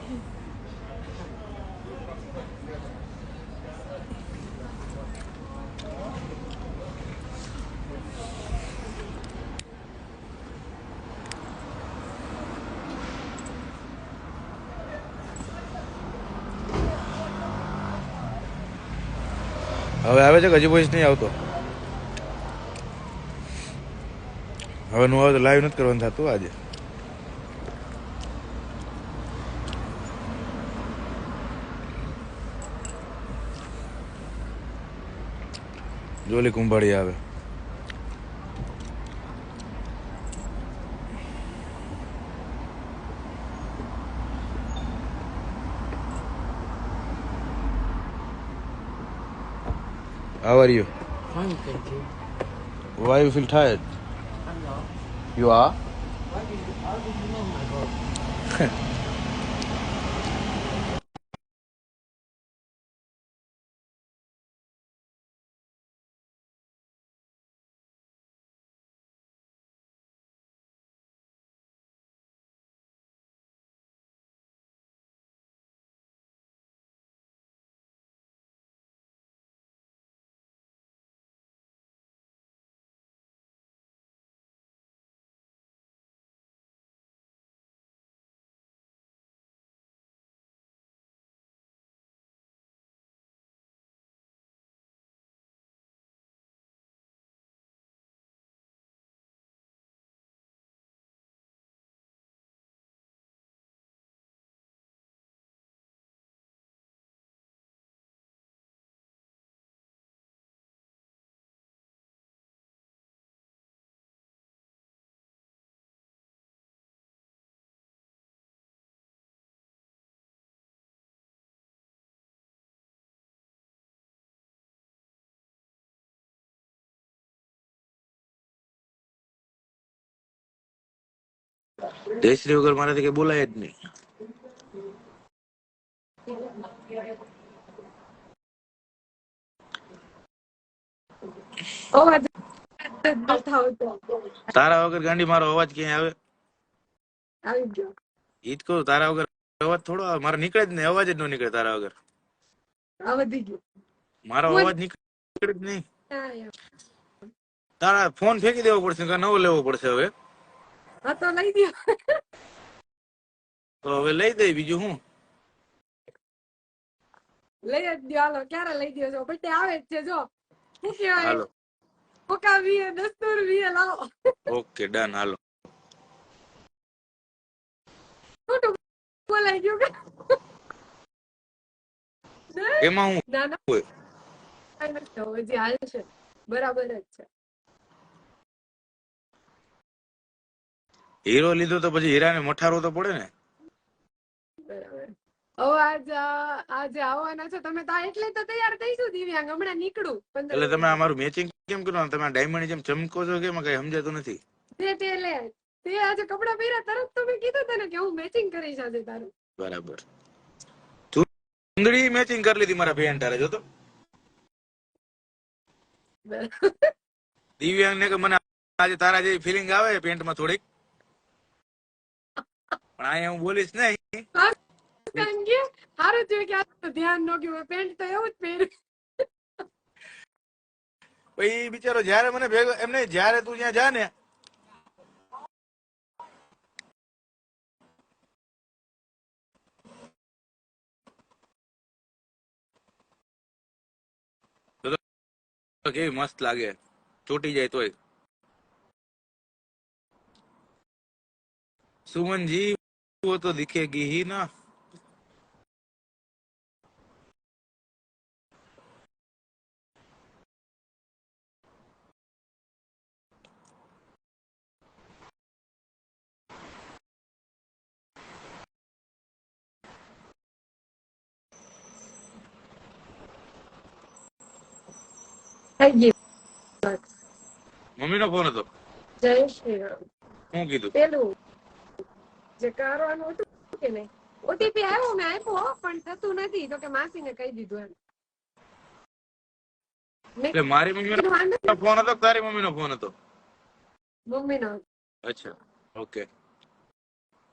હવે આવે છે કે હજી વોઇસ નહીં આવતો? હવે નું આવે તો લાઈવ નથી કરવાનું થતું આજે. જોલી કુંભાડી આવે. How are you? Fine, thank you. Why you feel tired? I'm not. You are? How did you know my God? જયશ્રી વગર મારાથી કઈ બોલાય જ નહીં. તારા વગર ગાંડી મારો અવાજ ક્યાંય આવે? આવી ગયો. ઈ જ કહું, તારા વગર અવાજ થોડો આવે. મારે નીકળે જ નહીં, અવાજ જ ન નીકળે તારા વગર. આ વધી ગયું. મારો અવાજ નીકળે જ નહીં. તારા ફોન ફેંકી દેવો પડશે કે નવો લેવો પડશે હવે. હા તો લઈ દો. તો હવે લઈ દઈ, બીજું હું. લઈ જ દો. હાલો ક્યારે લઈ દો છો? બર્થડે આવે જ છે. જો શું કહેવાય, હાલો કોકા વીએ દસ્તુર વીએ લાવો. Okay done. હાલો ખોટું બોલાઈ ગયું કે? એમાં હું ના ના હોય? હજી હાલ છે, બરાબર જ છે. હીરો લીધો તો પછી હીરાને મઠારો તો પડે ને. બરાબર. હવે આજે આવવાના છો તમે તો એટલે તો તૈયાર થઈશું દિવ્યાંગ. હમણાં નીકળું. એટલે તમે અમારું મેચિંગ કેમ કરવાનું? તમે ડાયમંડ જેમ ચમકો છો કેમ? કઈ સમજાતું નથી. તે આજે કપડા પહેર્યા તરત તો મેં કીધું તને કે હું મેચિંગ કરીશ આજે તારું. બરાબર. ચુંદડી મેચિંગ કરી લીધી મારા પેન્ટ હારે. જો તો દિવ્યાંગ ને કે મને આજે તારા જેવી ફિલિંગ આવે પેન્ટમાં થોડીક, પણ અહીંયા હું બોલીશ નહીં. સારું થયું કે આ ધ્યાન ન ગયું. પેન્ટ તો એવું જ પહેર્યું. પછી બિચારો જયારે મને ભેગો એમને, જયારે તું ત્યાં જા ને કેવી મસ્ત લાગે, ચોટી જાય તોય. सुमन जी वो तो दिखेगी ही ना. મમ્મી નો ફોન હતો. જય શ્રી રામ. શું કીધું? પેલું જે કરવાનું હતું કે નહીં, ઓટીપી આવ્યો, મેં આપ્યો પણ થતું નથી. તો કે માસીને કહી દીધું એમ. એટલે મારી મમ્મી નો ફોન હતો કે તારી મમ્મી નો ફોન હતો? મમ્મી નો. અચ્છા okay.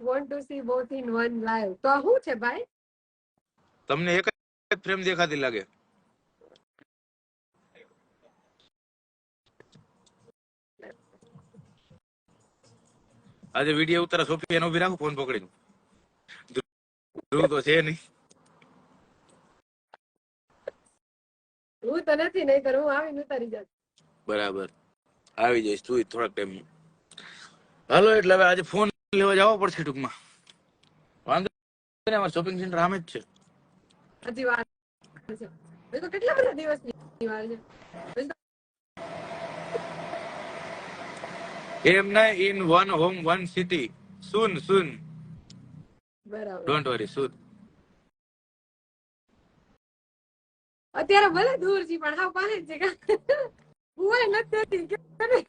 Want to see both in one live. તો આ શું છે ભાઈ? તમને એક જ ફ્રેમ દેખાતી લાગે. આજે વિડીયો ઉતારા સોફી એનો ઉભી રાખો ફોન પકડીને. ધ્રુવ તો છે નહીં. હું તો નથી, નહીતર હું આવીને ઉતારી જાત. બરાબર આવી જઈશ તું થોડાક ટાઈમ. હાલો એટલે હવે આજે ફોન લેવા જવો પડશે ટૂંકમાં. વાંધો નહીં, અમારે શોપિંગ સેન્ટર આમે જ છે. હજી વાર છે. હજી તો કેટલા બધા દિવસની વાર છે. હજી તો એમ ના in one home one city soon બરાબર. Don't worry soon. અત્યારે ભલે દૂર છે પણ હા પાસે જ છે. હું નથી.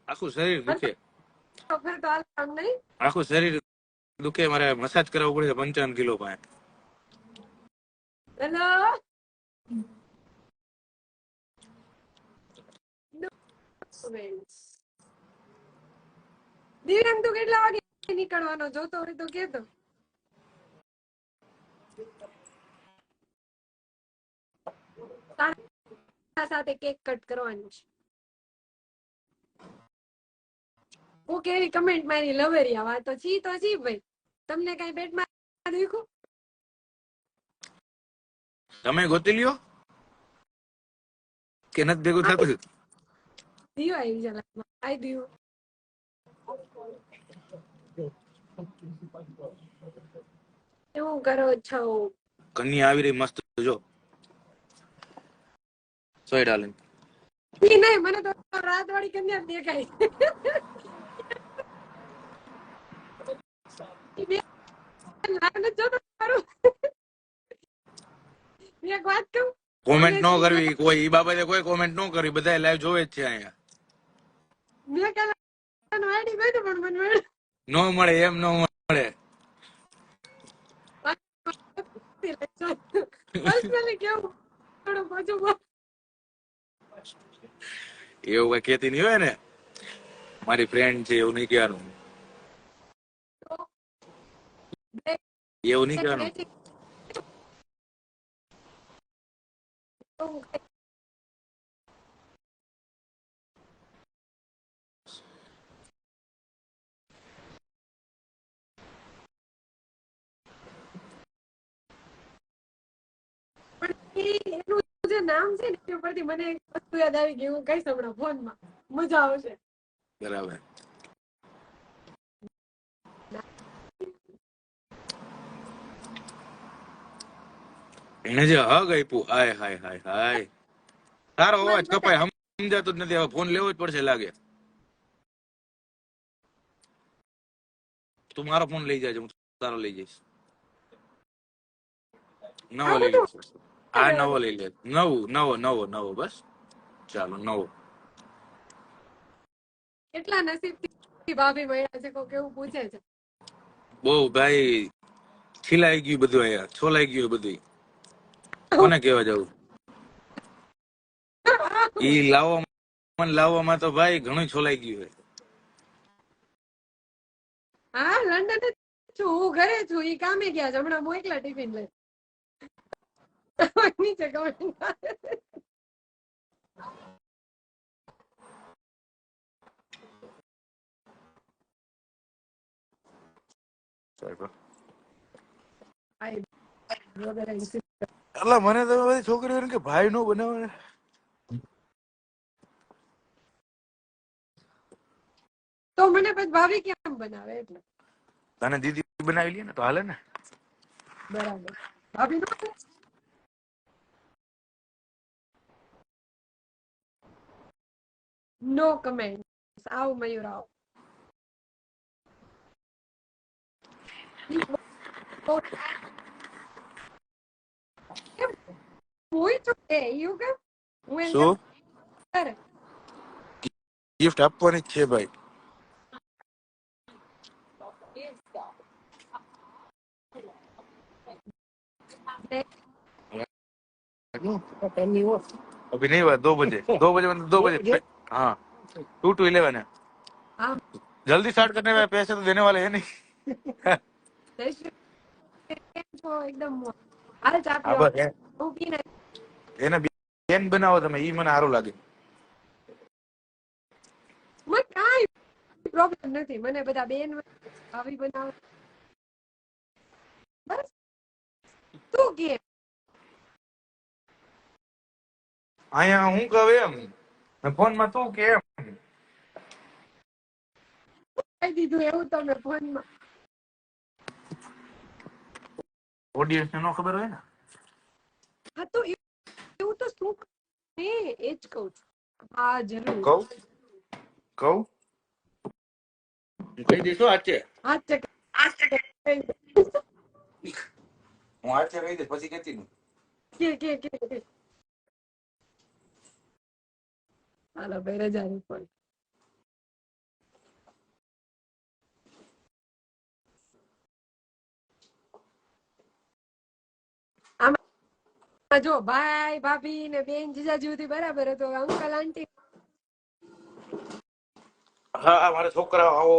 આખું શરીર દુખે. ફેર તો હાલ કામ નહીં. આખું શરીર દુખે. મારે મસાજ કરાવવું પડે 55 કિલો પાસે. હેલો. દિવ્યાંગ તું કેટલા વાગે નીકળવાનો જોતો હોય તો કેતો. સાથે કેક કટ કરવાનું છે. હું કેવી કમેન્ટ મારી લવરિયા વાત તો છી ભાઈ. તમને કઈ પેટમાં દુખ્યું? તમે ગોતી લ્યો કે નથી ભેગું થતું? દીવા આવી જાય આઈ દીવું. શું કરો છો? કન્યા આવી રહી મસ્ત જો. સોય ડાર્લિંગ. નહીં મને તો રાત વાળી કન્યા દેખાય. એક વાત કહું, કોમેન્ટ ન કરવી કોઈ ઈ બાબતે, કોઈ કોમેન્ટ ન કરવી. બધા લાઈવ જોવે જ છે અહીંયા. મેં કાલે આઈડી ગયું પણ મને મળ્યું. નો મળે એમ નો મળે. પર્સનલી કેવું થોડું પાછું એવું કઈ કેતી નહીં હોય ને, મારી ફ્રેન્ડ છે એવું નહીં કહેવાનું. એવું નહીં કહેવાનું. એનું જે નામ છે ને એ પરથી મને એક વસ્તુ યાદ આવી ગઈ. હું કહીશ હમણાં ફોનમાં, મજા આવશે. બરાબર. એને જે હગ આપ્યું, હાય હાય હાય હાય. તારો અવાજ કપાય સમજાતું જ નથી. હવે ફોન લેવો જ પડશે લાગે. તું મારો ફોન લઈ જાય, હું તારો લઈ જઈશ. નવો લઈ લઈશ. આ નવો લઈ લે. નવો બસ. ચાલો નવો. કેટલા નસીબથી ભાભી મળ્યા છે કોઈ કેવું પૂછે છે. બહુ ભાઈ ખીલાઈ ગયું બધું, અહીંયા છોલાઈ ગયું બધું. કોને કેવા જવું? ઈ લાવવામાં તો ભાઈ ઘણું છોલાઈ ગયું છે. હા લંડન જ છું, હું ઘરે છું. ઈ કામે ગયા છે. હમણાં હું એકલા ટિફિન લઈ નીચે કમેન્ટ. એટલે મને તો બધી છોકરીઓ કે ભાઈ નો બનાવે. તો મને પછી ભાભી કેમ બનાવે? એટલે તને દીદી બનાવી લે ને તો હાલે ને. બરાબર. ભાભી નો કમેન્ટ. આવ મયુર આવ. શું ગિફ્ટ આપવાની જ છે ભાઈ? अभी नहीं हुआ, 2 बजे मतलब 2 बजे। हाँ 2 to 11 है. हाँ जल्दी स्टार्ट करने में पैसे तो देने वाले हैं नहीं. जय श्री કેમ છો એકદમ હાલ ચા હા પીવા બસ હું પીને એને બેન બનાવો તમે, ઈ મને સારું લાગે. મને કાંઈ પ્રોબ્લેમ નથી મને બધા બેન ભાભી બનાવે બસ તું કે અહીંયા હું કહે એમ ફોન માં તું કે એમ. કહી દીધું એવું તમે ફોનમાં ઓડિયન્સ ને નો ખબર હોય ને. હા તો એવું તો શું ને એ જ કહું છું હા જરૂર કહું કહું કહી દઈશું આજે. હા ચક હું આજે કહી દઈશ પછી કેતી નહીં. કે હાલો ભાઈ રજા ની પણ આમાં જો ભાઈ ભાભી ને બેન જીજાજી સુધી બરાબર હતો અંકલ આંટી હા મારા છોકરા આવો.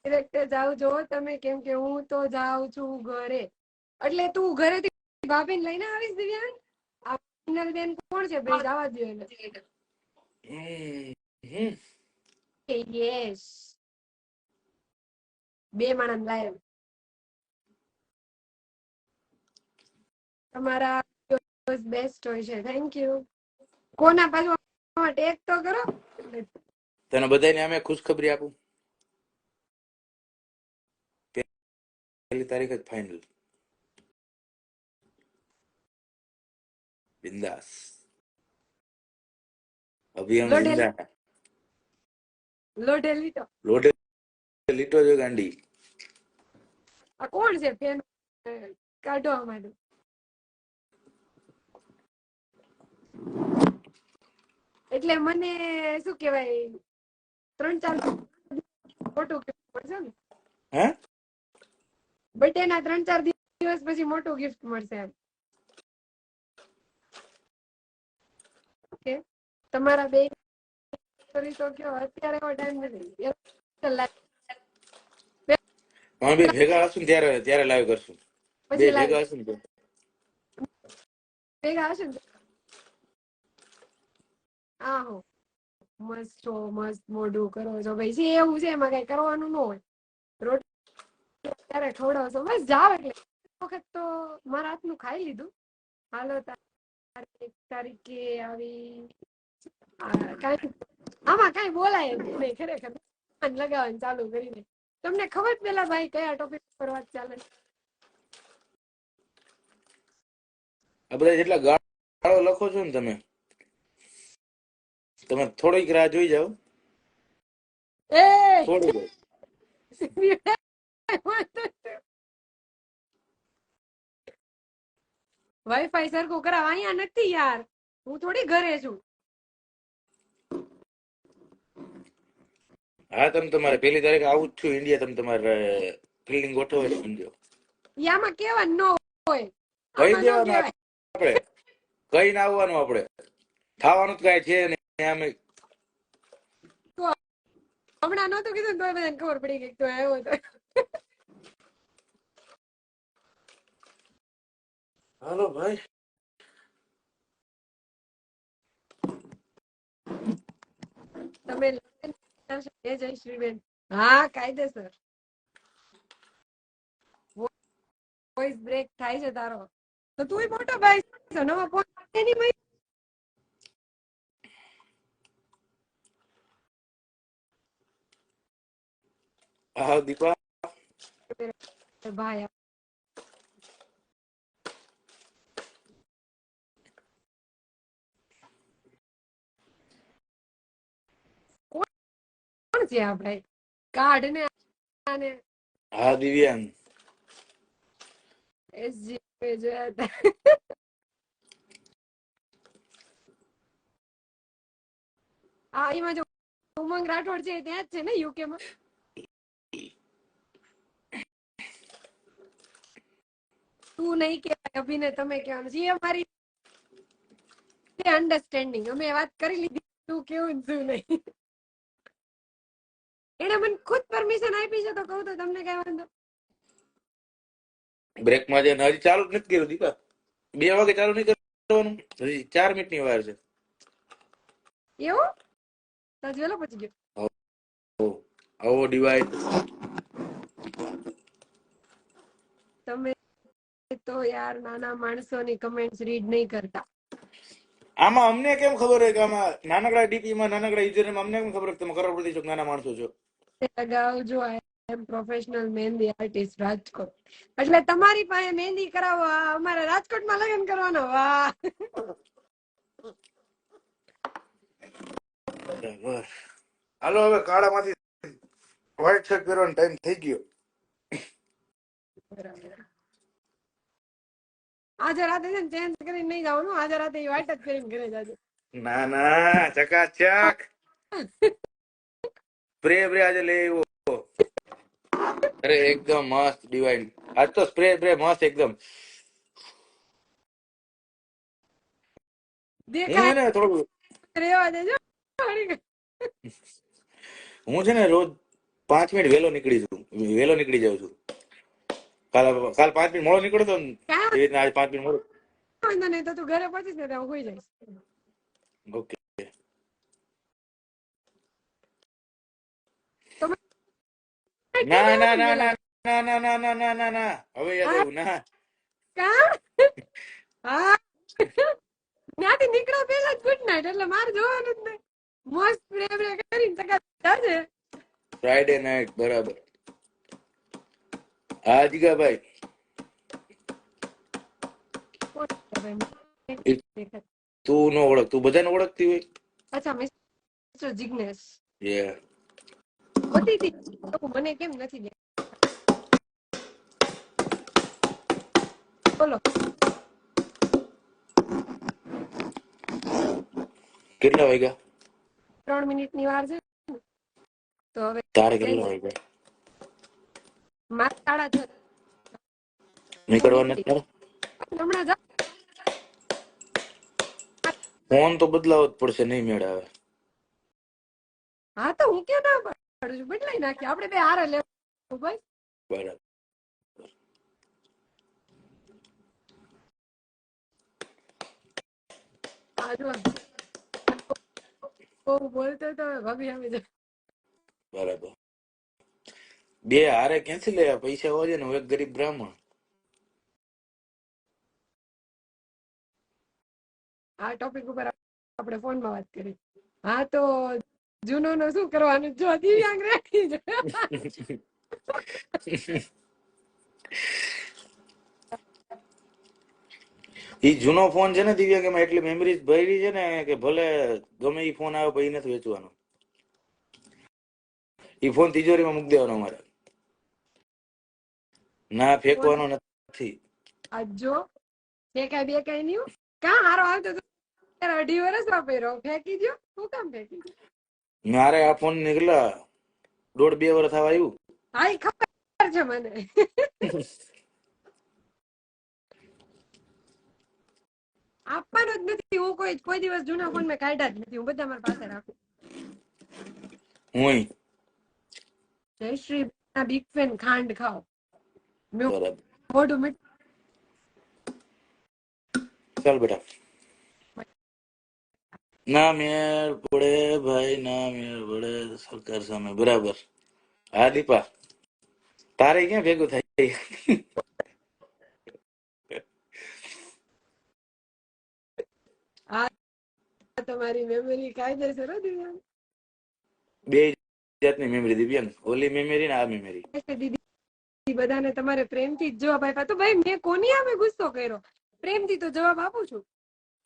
ડિરેક્ટર જાવ જો તમે કેમ કે હું તો જાઉં છું ઘરે એટલે તું ઘરેથી ભાભીને લઈને આવીશ દિવ્યાંગ આ ફાઇનલ બેન કોણ છે ભાઈ જવા દો એને યસ બે માણસ લાયક તમારા બેસ્ટ હોય છે થેન્ક યુ કોના પાછું ટેગ તો કરો તને બધાને અમે ખુશખબરી આપું. પહેલી તારીખ જ ફાઇનલ. બિંદાસ અભિયાન જિંદા. લોઢે લીટો લોડે લીટો જો ગાંડી. આ કોણ છે ફેન કાઢવા માટે એટલે મને શું કેવાય 3-4 મોટું ગિફ્ટ મળશે ને હે બર્થડે ના 3-4 દિવસ પછી મોટું ગિફ્ટ મળશે એમ ઓકે તમારા બે કરી તો કયો અત્યારે એવો ટાઈમ નથી અમે બે ભેગા હશું ને ત્યારે લાઈવ કરશું. બે પછી ભેગા હશું ને તો. ભેગા હશે ને હા હો મસ્ત છો મસ્ત મોઢું કરો છો ભાઈ છે એવું છે એમાં કઈ કરવાનું ન હોય રોટી ત્યારે ખવડાવશો બસ જાવ એટલે વખત તો મારા હાથનું ખાઈ લીધું હાલો તારીખે આવી કાંઈ આમાં કાંઈ બોલાય નહીં ખરેખર લગાવવાનું ચાલુ કરીને તમને ખબર પેલા ભાઈ કયા ટોપિક પર વાત ચાલે આ બધા જેટલા ગાળો લખો છો ને તમે થોડીક રાહ જોઈ જાઓ. એ થોડી વાઈફાઈ સરખું કરાવ અહીંયા નથી યાર હું થોડી ઘરે છું હા તમે તમારે પહેલી તારીખે આવું જ છું ઇન્ડિયા. તમે તમારે ફિલ્ડિંગ ગોઠવો સમજો. આમાં કેવા ન હોય કઈ આમાં ન દેવાનું કહેવાય આપણે કઈ ના આવવાનું આપણે થવાનું જ કઈ છે ને આમે હમણાં નહોતું કીધું તો બધાને ખબર પડી ગઈ તો આવ્યો તો હાલો ભાઈ તમે જયશ્રીબેન હા કાયદેસર વોઇસ બ્રેક થાય છે તારો તો તું મોટો ભાઈ છો નવો ફોન એની ભાઈ હા દીપા ભાઈ કોણ છે આ ભાઈ કાર્ડ ને આને હા દિવ્યાંગ એસજી જોયા હતા હા એમાં જો ઉમંગ રાઠોડ છે ત્યાં જ છે ને યુકે માં તું નહીં કહેવાય અભિને તમે કહેવાનું છે અમારી અન્ડરસ્ટેન્ડિંગ અમે વાત કરી લીધી તું કેવું શું નહીં એને મને ખુદ પરમિશન આપી છે તો કહું તો તમને કઈ વાંધો? બ્રેક માં જઈને હજી ચાલુ જ નથી કર્યું દીપા. 2 વાગે ચાલુ નહીં કરવાનું, હજી 4 મિનિટની વાર છે. એવું તો હજી વહેલો પહોંચી ગયો. આવો ડિવાઇડ. તમે તો યાર નાના માણસોની કમેન્ટ્સ રીડ નહીં કરતા. આમાં અમને કેમ ખબર હોય કે આમાં નાનકડા ડીપી માં નાનકડા યુઝર અમને કેમ ખબર કે તમે કરોડપતિ છો, નાના માણસો છો? લગાવજો. આઈ એમ પ્રોફેશનલ મહેંદી આર્ટિસ્ટ રાજકોટ. એટલે તમારી પાસે મહેંદી કરાવો, અમારે રાજકોટમાં લગ્ન કરવાનો. વાહ. બરાબર. હાલો હવે કાળામાંથી વ્હાઈટ શર્ટ પહેરવાનો ટાઈમ થઈ ગયો. બરાબર. આજે રાતે છે ને ચેન્જ કરીને નહીં જવાનું. આજે રાતે વ્હાઈટ જ પહેરીને ઘરે જાજો. ના ના, ચકાચક સ્પ્રે આજે લઈ આવ્યો. અરે એકદમ મસ્ત ડિવાઇન. આજ તો સ્પ્રે મસ્ત એકદમ. દેખાય હું ને થોડું રેવા દેજો. હું છે ને રોજ 5 મિનિટ વહેલો નીકળી જાઉં છું. કાલ 5 મિનિટ મોડો નીકળતો ને કાંઈ એવી રીતના આજ 5 મિનિટ મોડો. વાંધો નહીં, તો તું ઘરે પહોંચીશ ને ત્યાં હું હોઈ જઈશ. ઓકે. તમે ના ના ના ના ના ના ના ના ના ના ના, હવે યાદ આવ્યું ના. કા હા ત્યાંથી નીકળ્યા પહેલા જ ગુડ નાઇટ, એટલે મારે જોવાનું જ નહીં. મસ્ત સ્પ્રે બ્રે કરીને ચકા જાજે. ફ્રાઈડે નાઇટ બરાબર. આજગા ભાઈ તું નો ઓળખ, તું બધાને ઓળખતી હોય. અચ્છા મિસ્ટર જિગ્નેશ યે હોતી હતી તો મને કેમ નથી દે. બોલો કેટલા વાગ્યા? 3 મિનિટની વાર છે તો હવે તારે કેટલા વાગ્યા? મારા 6:30 નીકળવાના તારે? હમણાં જા. ફોન તો બદલાવો જ પડશે, નહીં મેળ આવે. હા તો હું ક્યાં ના પાડું છું, બદલાઈ નાખીએ આપણે બે હારે લેવું ભાઈ. બરાબર. આ જો બહુ બોલતો તો ભાભી આવી જાય. બરાબર. 2 હારે ક્યાંથી લે? પૈસા હોવા જોઈએ ને. હું એક ગરીબ બ્રાહ્મણ. આ ટોપિક ઉપર આપણે ફોનમાં વાત કરી. હા તો જૂનો નો શું કરવાનું? જો દિવ્યાંગ રાખી છે. ઈ જૂનો ફોન છે ને દિવ્યા, કે એટલી મેમરીઝ ભરી છે ને કે ભલે ગમે ઈ ફોન આવે પછી નથી વેચવાનો. ઈ ફોન તિજોરીમાં મૂકી દેવાનો અમારે. ના ફેંકવાનો નથી. આ જો બે કઈ નહીં કાં હારો આવતો તો 2.5 વર્ષ વાપર્યો, ફેંકી દો. શું કામ ફેંકી દો? મારે આ ફોન ને કેટલા 1.5-2 વર્ષ થવા આવ્યું. હા ઈ ખબર છે મને. આપવાનો જ નથી. હું કોઈ દિવસ જૂના ફોન મેં કાઢ્યા જ નથી. હું બધા મારા પાસે રાખું. હું જયશ્રી ના બિગ ફેન. ખાંડ ખાઓ. બરાબર. મોઢું મીઠું. ચાલ બેટા. ના મેળ પડે ભાઈ, ના મેળ પડે સરકાર સામે. બરાબર. હા દીપા, તારે ક્યાં ભેગું થાય? આ તમારી મેમરી કાયદેસર હતી. 2 જાતની મેમરી દિવ્યાંગ. ઓલી મેમરી ને આ મેમરી. દીદી બધાને તમારે પ્રેમથી જ જવાબ આપ્યા. તો ભાઈ મેં કોની સામે ગુસ્સો કર્યો? પ્રેમથી તો જવાબ આપું છું.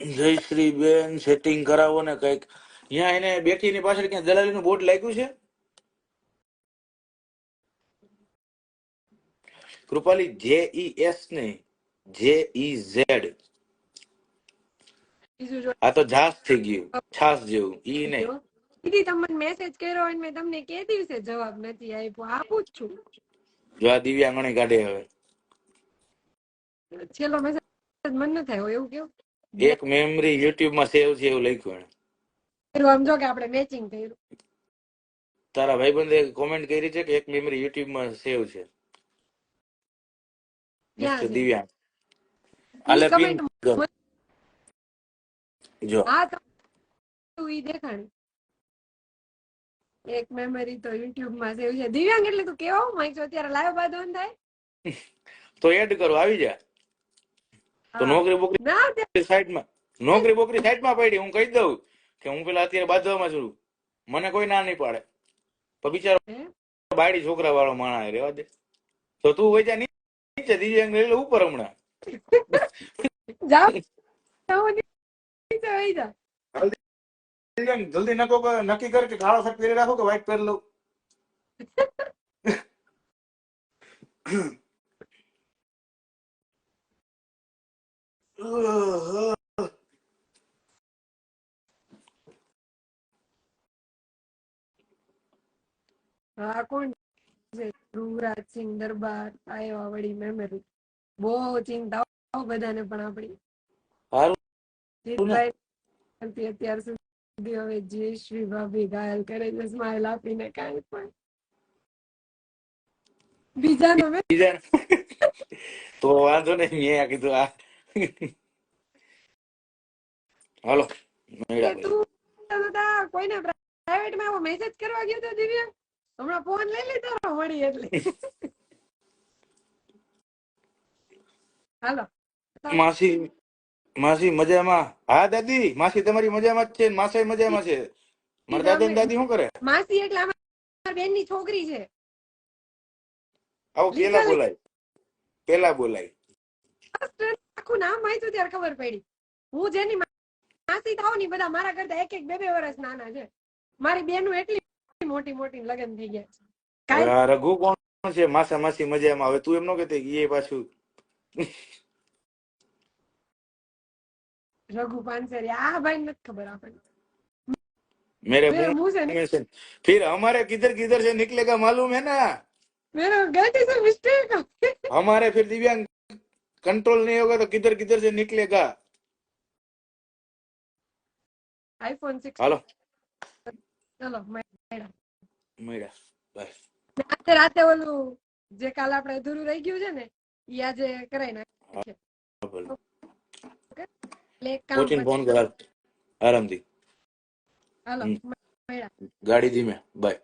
જયશ્રી બેન સેટિંગ કરાવો ને કઈક. અહીંયા એને બેઠીની પાછળ ક્યાં દલાલી નું બોર્ડ લાગ્યું છે? કૃપાલી JES નહીં, JEZ. આ તો જાસ થઈ ગયું, છાસ જેવું. ઈ નહીં દીદી તમને મેસેજ કર્યો અને મેં તમને કે દિવસે જવાબ નથી આપ્યો. આપું જ છું. જો આ દિવ્યાંગણી કાઢે હવે. છેલ્લો મેસેજ મન ન થાય એવું કેવું? એક મેમરી યુટ્યુબ માં સેવ છે એવું લખ્યું એને. આમ જો કે આપણે મેચિંગ કર્યું. તારા ભાઈબંધે કોમેન્ટ કરી છે કે એક મેમરી યુટ્યુબ માં સેવ છે, ક્યાં મિસ્ટર છે દિવ્યાંગ. ઈ આલે પિન કમેન્ટ? જો. હા તો ઈ દેખાણી એક મેમરી તો યુટ્યુબ માં સેવ છે. દિવ્યાંગ એટલે તું કેવો માઈક છો અત્યારે લાઈવ બાદ ઓન થાય? તો એડ કરો, આવી જા. તો હા નોકરી બોકરી ના સાઈડમાં, નોકરી બોકરી સાઈડમાં પડી. હું કહી દઉં કે હું પેલા અત્યારે બાંધવામાં છું, મને કોઈ ના નહીં પાડે. તો બિચારો હે? બાયડી છોકરા વાળો માણા રેવા દે. તો તું વૈજા નીચે, દિવ્યાંગ લઈ લે ઉપર હમણાં. જાઓ જાઓ, નીચે વહી જા. દિવ્યાંગ જલ્દી નક્કી કર કે કાળો શર્ટ પહેરી રાખો કે વ્હાઈટ પહેરી લઉં. હા કોણ છે? ધ્રુવરાજસિંહ દરબાર આવ્યા વળી મેમરી. બહુ ચિંતા બધાને પણ આપણી. સારું ને. જીતભાઈ અત્યાર સુધી હવે જયશ્રી ભાભી ઘાયલ કરે છે સ્માઈલ આપીને. કાંઈ પણ બીજાનો મેં બીજા તો વાંધો નહીં, મેં કીધું આ. હાલો મેળા ભાઈ. તું કોઈને પ્રાઇવેટમાં એવો મેસેજ કરવા ગયો તો દિવ્યા? હમણાં ફોન લઈ લીધો મળી એટલે. હાલો માસી, માસી મજામાં? હા દાદી, માસી તમારી મજામાં જ છે, માસી મજામાં છે. મારા દાદા ને દાદી શું કરે? માસી એટલે અમારા બેન ની છોકરી છે. આવું પેલા બોલાય, પેલા બોલાય. આખું નામ વાંચ્યું ત્યારે ખબર પડી. હું જેની માસી થાવ ની બધા મારા કરતા એક એક બે બે વર્ષ નાના છે. મારી બેનું એટલી મોટી મોટી લગ્ન થઈ ગયા છે. હવે આ રઘુ કોણ છે? માસા માસી મજામાં. હવે તું એમ નો કહેતી એ પાછું રઘુ પાનસરી આ ભાઈ નથી ખબર આપણને. मेरे मेरा मुंह मुंह से में से फिर हमारे किधर किधर से निकलेगा मालूम है ना? मेरा गलती से मिस्टेक हमारे फिर दिव्यांग कंट्रोल नहीं होगा तो किधर किधर से निकलेगा. આઈફોન 6 હાલો ચલો મેડમ મળ્યા બસ. આજે રાતે ઓલું જે કાલ આપણે અધૂરું રહી ગયું છે ને ઈ આજે કરાઈ નાખે. એટલે એક કામ કોચિંગ ફોન પછી કર આરામથી. હાલો મેડમ ગાડી ધીમે બાય.